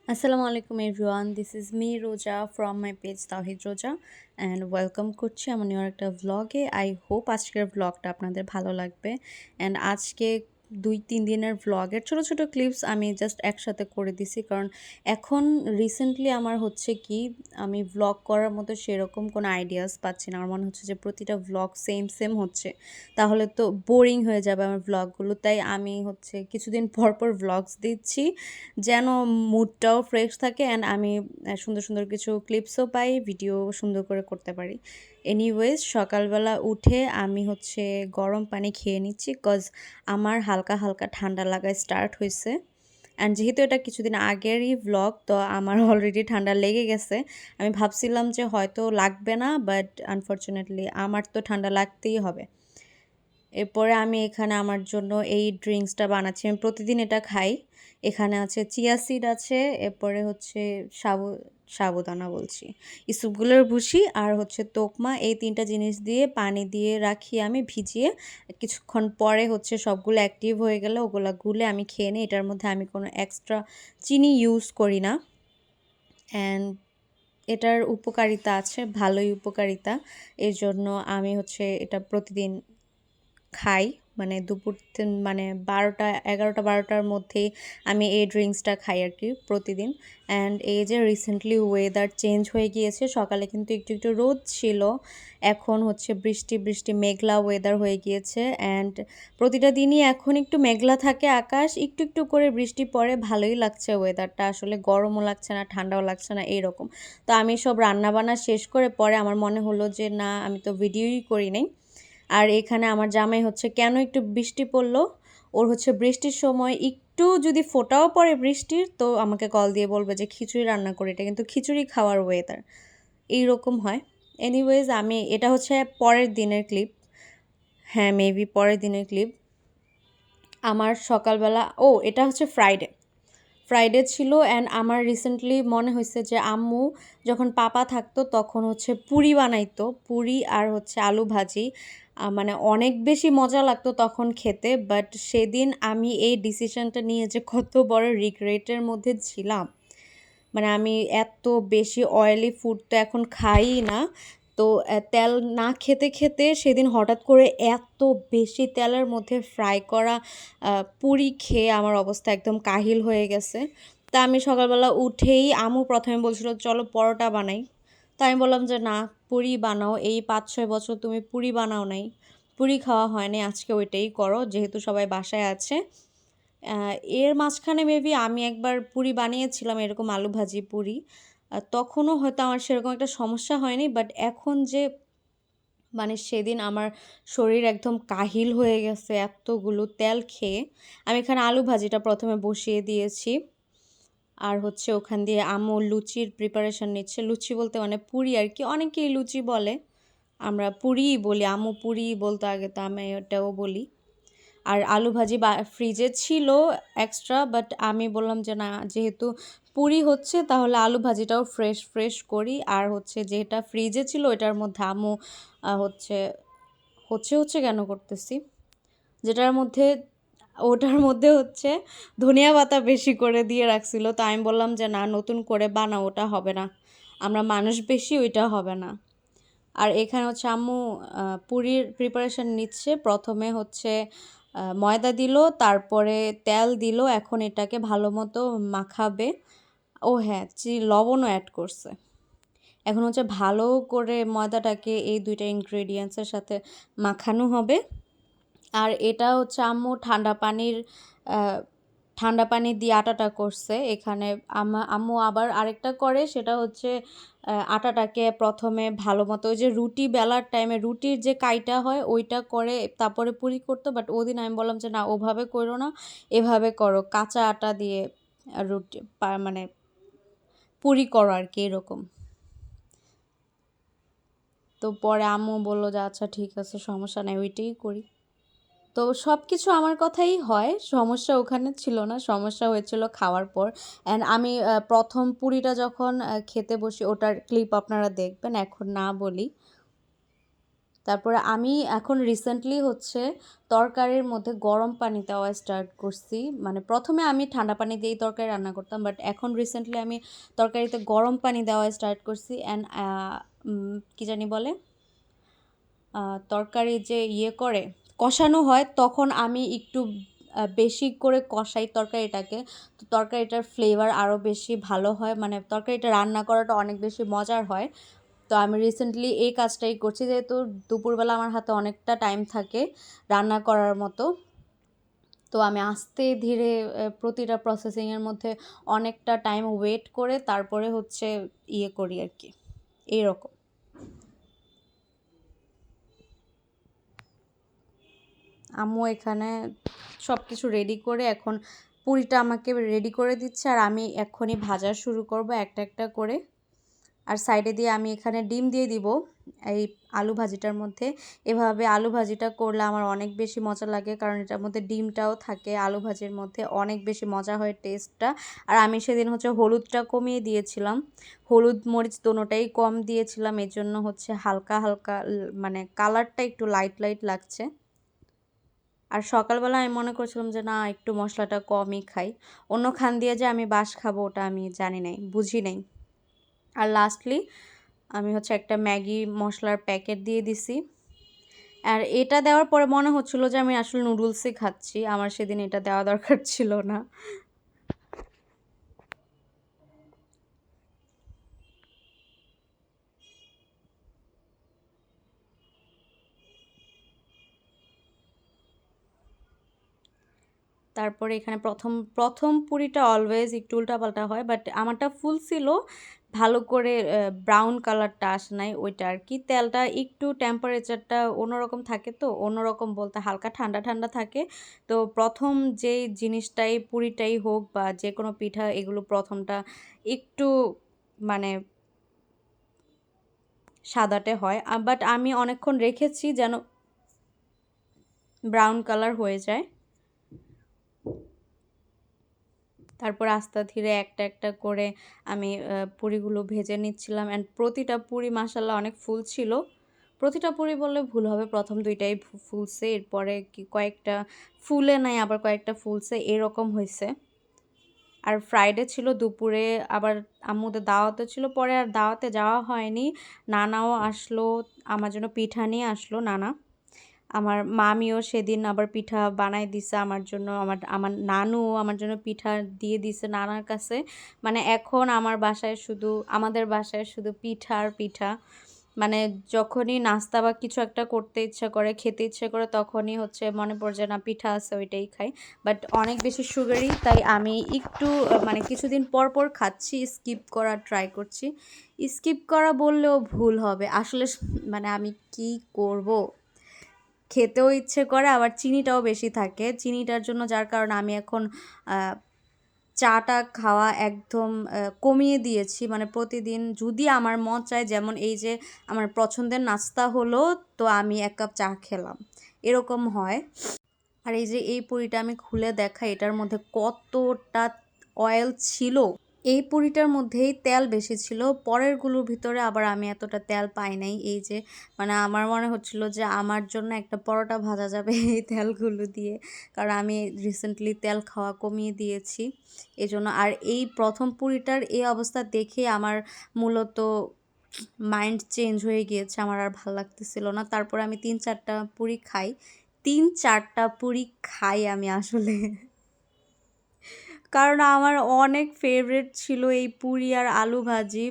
Assalamu alaikum everyone. This is me Roja from my page Tawhid Roja and welcome করছি আমার new একটা vlog-এ. I hope আজকের vlogটা আপনাদের ভালো লাগবে and আজকে 2-3 দিনের vlog-এর ছোট ছোট ক্লিপস আমি জাস্ট একসাথে করে দিছি কারণ এখন রিসেন্টলি আমার হচ্ছে কি আমি vlog করার মতো সেরকম কোনো আইডিয়াস পাচ্ছি না। আমার মনে হচ্ছে যে প্রতিটা vlog সেম হচ্ছে, তাহলে তো বোরিং হয়ে যাবে আমার vlogগুলো। তাই আমি হচ্ছে কিছুদিন পর পর vlogs দিচ্ছি যেন মুডটাও ফ্রেশ থাকে অ্যান্ড আমি সুন্দর সুন্দর কিছু ক্লিপসও পাই, ভিডিও সুন্দর করে করতে পারি। এনিওয়েজ সকালবেলা উঠে আমি হচ্ছে গরম পানি খেয়ে নিচ্ছি কজ আমার হালকা হালকা ঠান্ডা লাগা স্টার্ট হয়েছে অ্যান্ড যেহেতু এটা কিছুদিন আগেরই ভ্লগ তো আমার অলরেডি ঠান্ডা লেগে গেছে। আমি ভাবছিলাম যে হয়তো লাগবে না, বাট আনফর্চুনেটলি আমার তো ঠান্ডা লাগতেই হবে। এরপরে আমি এখানে আমার জন্য এই ড্রিঙ্কসটা বানাচ্ছি, আমি প্রতিদিন এটা খাই। এখানে আছে চিয়া সিড আছে, এরপরে হচ্ছে সাবুদানা বলছি, ইসুপগুলোর ভুসি আর হচ্ছে তোকমা, এই 3টা জিনিস দিয়ে পানি দিয়ে রাখি আমি ভিজিয়ে। কিছুক্ষণ পরে হচ্ছে সবগুলো অ্যাক্টিভ হয়ে গেলে ওগুলো গুলে আমি খেয়ে নিই। এটার মধ্যে আমি কোনো এক্সট্রা চিনি ইউজ করি না অ্যান্ড এটার উপকারিতা আছে, ভালোই উপকারিতা। এর জন্য আমি হচ্ছে এটা প্রতিদিন খাই, মানে দুপুর মানে 11টা-12টার মধ্যেই আমি এই ড্রিঙ্কসটা খাই আর কি প্রতিদিন। অ্যান্ড এই যে রিসেন্টলি ওয়েদার চেঞ্জ হয়ে গিয়েছে, সকালে কিন্তু একটু একটু রোদ ছিল, এখন হচ্ছে বৃষ্টি বৃষ্টি মেঘলা ওয়েদার হয়ে গিয়েছে। অ্যান্ড প্রতিটা দিনই এখন একটু মেঘলা থাকে আকাশ, একটু একটু করে বৃষ্টি পড়ে, ভালোই লাগছে ওয়েদারটা। আসলে গরমও লাগছে না ঠান্ডাও লাগছে না এইরকম। তো আমি সব রান্নাবান্না শেষ করে পরে আমার মনে হলো যে না, আমি তো ভিডিওই করি নাই। আর এখানে আমার জামাই হচ্ছে কেন একটু বৃষ্টি পড়লো, ওর হচ্ছে বৃষ্টির সময় একটু যদি ফোঁটাও পড়ে বৃষ্টির তো আমাকে কল দিয়ে বলবে যে খিচুড়ি রান্না করে, এটা কিন্তু খিচুড়ি খাওয়ার ওয়েদার, এইরকম হয়। এনিওয়েজ আমি এটা হচ্ছে পরের দিনের ক্লিপ, হ্যাঁ মেবি পরের দিনের ক্লিপ। আমার সকালবেলা এটা হচ্ছে ফ্রাইডে ছিল অ্যান্ড আমার রিসেন্টলি মনে হয়েছে যে আম্মু যখন পাপা থাকতো তখন হচ্ছে পুরি বানাইতো, পুরি আর হচ্ছে আলু ভাজি, মানে অনেক বেশি মজা লাগতো তখন খেতে। বাট সেদিন আমি এই ডিসিশনটা নিয়ে যে কত বড় রিগ্রেটের মধ্যে ছিলাম, মানে আমি এত বেশি অয়েলি ফুড তো এখন খাই না। তো তেল না খেতে খেতে সেদিন হঠাৎ করে এত বেশি তেলের মধ্যে ফ্রাই করা পুরি খেয়ে আমার অবস্থা একদম কাহিল হয়ে গেছে। তা আমি সকালবেলা উঠেই আম্মু প্রথমে বলছিল চলো পরোটা বানাই। তা আমি বললাম যে না, পুরি বানাও, এই 5-6 বছর তুমি পুরি বানাও নাই, পুরি খাওয়া হয়নি, আজকে ওইটাই করো যেহেতু সবাই বাসায় আছে। এর মাঝখানে মেবি আমি একবার পুরি বানিয়েছিলাম, এরকম আলু ভাজি পুরি, তখনও হয়তো আমার সেরকম একটা সমস্যা হয়নি। বাট এখন যে মানে সেদিন আমার শরীর একদম কাহিল হয়ে গেছে এতগুলো তেল খেয়ে। আমি এখানে আলু ভাজিটা প্রথমে বসিয়ে দিয়েছি আর হচ্ছে ওখান দিয়ে আম্মু লুচির প্রিপারেশন নিচ্ছে। লুচি বলতে মানে পুরি আর কি, অনেকেই লুচি বলে, আমরা পুরিই বলি, আম্মু পুরি বলতো আগে, তো আমি এটাও বলি। আর আলু ভাজি ফ্রিজে ছিল এক্সট্রা, বাট আমি বললাম যে না, যেহেতু পুরি হচ্ছে তাহলে আলু ভাজিটাও ফ্রেশ করি। আর হচ্ছে যেটা ফ্রিজে ছিল ওইটার মধ্যে আম্মু হচ্ছে হচ্ছে হচ্ছে কেন করতেছি, যেটার মধ্যে ওটার মধ্যে হচ্ছে ধনিয়া পাতা বেশি করে দিয়ে রাখছিল। তো আমি বললাম যে না, নতুন করে বানাও, ওটা হবে না, আমরা মানুষ বেশি, ওইটা হবে না। আর এখানে হচ্ছে আম্মু পুরির প্রিপারেশন নিচ্ছে। প্রথমে হচ্ছে ময়দা দিল, তারপরে তেল দিল, এখন এটাকে ভালো মতো মাখাবে। ও হ্যাঁ, লবণও অ্যাড করছে। এখন হচ্ছে ভালো করে ময়দাটাকে এই 2টা ইনগ্রেডিয়েন্টসের সাথে মাখানো হবে। আর এটা হচ্ছে আম্মু ঠান্ডা পানি দিয়ে আটাটা করছে। এখানে আম্মু আবার আরেকটা করে, সেটা হচ্ছে আটাটাকে প্রথমে ভালো মতো ওই যে রুটি বেলার টাইমে রুটির যে কাইটা হয় ওইটা করে তারপরে পুরি করতো। বাট ওদিন আমি বললাম যে না, ওভাবে করো না, এভাবে করো, কাঁচা আটা দিয়ে রুটি মানে পুরি করো আর কি, এরকম। তো পরে আম্মু বললো যে আচ্ছা ঠিক আছে, সমস্যা নেই, ওইটাই করি। তো সব কিছু আমার কথাই হয়, সমস্যা ওখানে ছিল না, সমস্যা হয়েছিল খাওয়ার পর। অ্যান্ড আমি প্রথম পুরিটা যখন খেতে বসি ওটার ক্লিপ আপনারা দেখবেন, এখন না বলি। তারপরে আমি এখন রিসেন্টলি হচ্ছে তরকারির মধ্যে গরম পানি দেওয়া স্টার্ট করছি। মানে প্রথমে আমি ঠান্ডা পানি দিয়েই তরকারি রান্না করতাম, বাট এখন রিসেন্টলি আমি তরকারিতে গরম পানি দেওয়া স্টার্ট করছি। অ্যান্ড কী জানি বলে, তরকারি যে করে কষানো হয়, তখন আমি একটু বেশি করে কষাই তরকারিটাকে, তো তরকারিটার ফ্লেভার আরও বেশি ভালো হয়, মানে তরকারিটা রান্না করাটা অনেক বেশি মজার হয়। তো আমি রিসেন্টলি এই কাজটাই করছি, যেহেতু দুপুরবেলা আমার হাতে অনেকটা টাইম থাকে রান্না করার মতো। তো আমি আস্তে ধীরে প্রতিটা প্রসেসিংয়ের মধ্যে অনেকটা টাইম ওয়েট করে তারপরে হচ্ছে করি আর কি, এইরকম। আম্মু এখানে সব কিছু রেডি করে এখন পুরিটা আমাকে রেডি করে দিচ্ছে, আর আমি এক্ষুনি ভাজা শুরু করব একটা একটা করে। আর সাইডে দিয়ে আমি এখানে ডিম দিয়ে দিব এই আলু ভাজিটার মধ্যে। এভাবে আলু ভাজিটা করলে আমার অনেক বেশি মজা লাগে, কারণ এটার মধ্যে ডিমটাও থাকে, আলু ভাজির মধ্যে অনেক বেশি মজা হয় টেস্টটা। আর আমি সেদিন হচ্ছে হলুদটা কমিয়ে দিয়েছিলাম, হলুদ মরিচ দোনোটাই কম দিয়েছিলাম, এর জন্য হচ্ছে হালকা হালকা মানে কালারটা একটু লাইট লাইট লাগছে। আর সকালবেলা আমি মনে করছিলাম যে না, একটু মশলাটা কমই খাই, অন্য খান দিয়ে যে আমি বাস খাবো ওটা আমি জানি নাই, বুঝি নাই। আর লাস্টলি আমি হচ্ছে একটা ম্যাগি মশলার প্যাকেট দিয়ে দিছি। আর এটা দেওয়ার পরে মনে হচ্ছিলো যে আমি আসলে নুডলসই খাচ্ছি, আমার সেদিন এটা দেওয়া দরকার ছিল না। তারপরে এখানে প্রথম প্রথম পুরিটা অলওয়েজ একটু উল্টাপাল্টা হয়, বাট আমারটা ফুল ছিল, ভালো করে ব্রাউন কালারটা আসে নাই ওইটা আর কি। তেলটা একটু টেম্পারেচারটা অন্যরকম থাকে, তো অন্যরকম বলতে হালকা ঠান্ডা ঠান্ডা থাকে। তো প্রথম যেই জিনিসটাই পুরিটাই হোক বা যে কোনো পিঠা, এগুলো প্রথমটা একটু মানে সাদাটে হয়, বাট আমি অনেকক্ষণ রেখেছি যেন ব্রাউন কালার হয়ে যায়। তারপর আস্তে ধীরে একটা একটা করে আমি পুরিগুলো ভেজে নিচ্ছিলাম। অ্যান্ড প্রতিটা পুরি মাশাআল্লাহ অনেক ফুল ছিল। প্রতিটা পুরি বললে ভুল হবে, প্রথম দুইটাই ফুলছে, এরপরে কি কয়েকটা ফুলে নাই, আবার কয়েকটা ফুলছে, এরকম হয়েছে। আর ফ্রাইডে ছিল দুপুরে, আবার আম্মুদের দাওয়াতে ছিল, পরে আর দাওয়াতে যাওয়া হয়নি। নানাও আসলো, আমার জন্য পিঠা নিয়ে আসলো নানা। আমার মামিও সেদিন আবার পিঠা বানাই দিছে আমার জন্য, আমার আমার নানুও আমার জন্য পিঠা দিয়ে দিছে নানার কাছে। মানে এখন আমাদের বাসায় শুধু পিঠা আর পিঠা। মানে যখনই নাস্তা বা কিছু একটা করতে ইচ্ছা করে, খেতে ইচ্ছে করে, তখনই হচ্ছে মনে পড়ে যে না, পিঠা আছে, ওইটাই খাই। বাট অনেক বেশি সুগারি, তাই আমি একটু মানে কিছুদিন পর পর খাচ্ছি, স্কিপ করার ট্রাই করছি। স্কিপ করা বললেও ভুল হবে আসলে, মানে আমি কি করব, খেতেও ইচ্ছে করে, আবার চিনিটাও বেশি থাকে চিনিটার জন্য, যার কারণে আমি এখন চাটা খাওয়া একদম কমিয়ে দিয়েছি। মানে প্রতিদিন যদি আমার মন চায়, যেমন এই যে আমার পছন্দের নাস্তা হলো, তো আমি 1 কাপ চা খেলাম, এরকম হয়। আর এই যে এই পুরিটা আমি খুলে দেখাই, এটার মধ্যে কতটা অয়েল ছিল। এই পুরিটার মধ্যেই তেল বেশি ছিল, পরেরগুলোর ভিতরে আবার আমি এতটা তেল পাই নাই। এই যে মানে আমার মনে হচ্ছিল যে আমার জন্য একটা পরোটা ভাজা যাবে এই তেলগুলো দিয়ে, কারণ আমি রিসেন্টলি তেল খাওয়া কমিয়ে দিয়েছি এজন্য। আর এই প্রথম পুরিটার এই অবস্থা দেখে আমার মূলত মাইন্ড চেঞ্জ হয়ে গিয়েছে, আমার আর ভালো লাগতেছিল না। তারপর আমি 3-4টা পুরি খাই, 3-4টা পুরি খাই আমি আসলে, কারণ আমার অনেক ফেভারিট ছিল এই পুরি আর আলু ভাজি,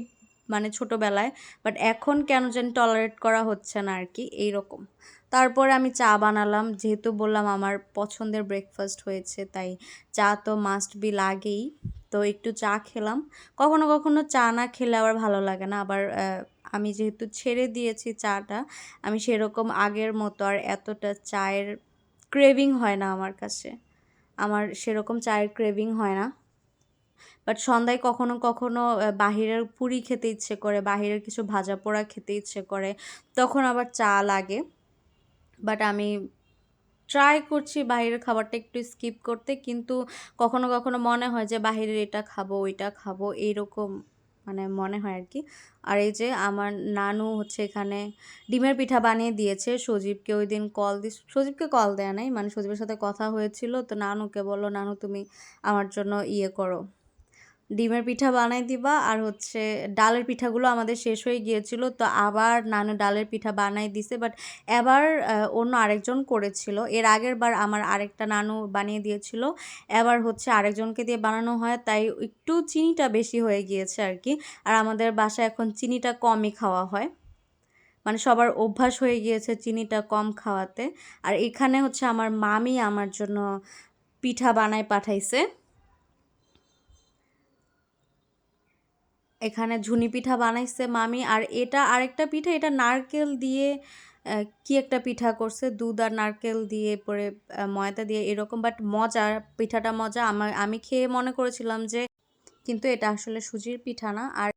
মানে ছোটোবেলায়। বাট এখন কেন জানি টলারেট করা হচ্ছে না আর কি, এইরকম। তারপরে আমি চা বানালাম, যেহেতু বললাম আমার পছন্দের ব্রেকফাস্ট হয়েছে, তাই চা তো মাস্ট বি লাগেই। তো একটু চা খেলাম। কখনো কখনো চা না খেলে আবার ভালো লাগে না। আবার আমি যেহেতু ছেড়ে দিয়েছি চাটা, আমি সেরকম আগের মতো আর এতটা চায়ের ক্রেভিং হয় না আমার কাছে, আমার সেরকম চায়ের ক্রেভিং হয় না। বাট সন্ধ্যায় কখনো কখনো বাহিরের পুরি খেতে ইচ্ছে করে, বাহিরের কিছু ভাজা পোড়া খেতে ইচ্ছে করে, তখন আবার চা লাগে। বাট আমি ট্রাই করছি বাইরের খাবারটা একটু স্কিপ করতে, কিন্তু কখনো কখনো মনে হয় যে বাহিরের এটা খাবো ওইটা খাবো, এইরকম মানে মনে হয় আর কি। আর এই যে আমার নানু হচ্ছে এখানে ডিমের পিঠা বানিয়ে দিয়েছে। সজীবকে ওই দিন সজীবকে কল দেয়া নাই, মানে সজীবের সাথে কথা হয়েছিল, তো নানুকে বললো নানু তুমি আমার জন্য ইয়ে করো, ডিমের পিঠা বানাই দিবা। আর হচ্ছে ডালের পিঠাগুলো আমাদের শেষ হয়ে গিয়েছিল, তো আবার নানু ডালের পিঠা বানাই দিছে, বাট এবার অন্য আরেকজন করেছিল। এর আগের বার আমার আরেকটা নানু বানিয়ে দিয়েছিল, এবার হচ্ছে আরেকজনকে দিয়ে বানানো হয়, তাই একটু চিনিটা বেশি হয়ে গিয়েছে আর কি। আর আমাদের বাসায় এখন চিনিটা কমই খাওয়া হয়, মানে সবার অভ্যাস হয়ে গিয়েছে চিনিটা কম খাওয়াতে। আর এখানে হচ্ছে আমার মামি আমার জন্য পিঠা বানায় পাঠাইছে। এখানে ঝুনি পিঠা বানাইছে মামি। আর এটা আরেকটা পিঠা, এটা নারকেল দিয়ে কি একটা পিঠা করছে, দুধ আর নারকেল দিয়ে পরে ময়দা দিয়ে এরকম, বাট মজা, পিঠাটা মজা। আমি খেয়ে মনে করেছিলাম যে, কিন্তু এটা আসলে সুজির পিঠা না। আর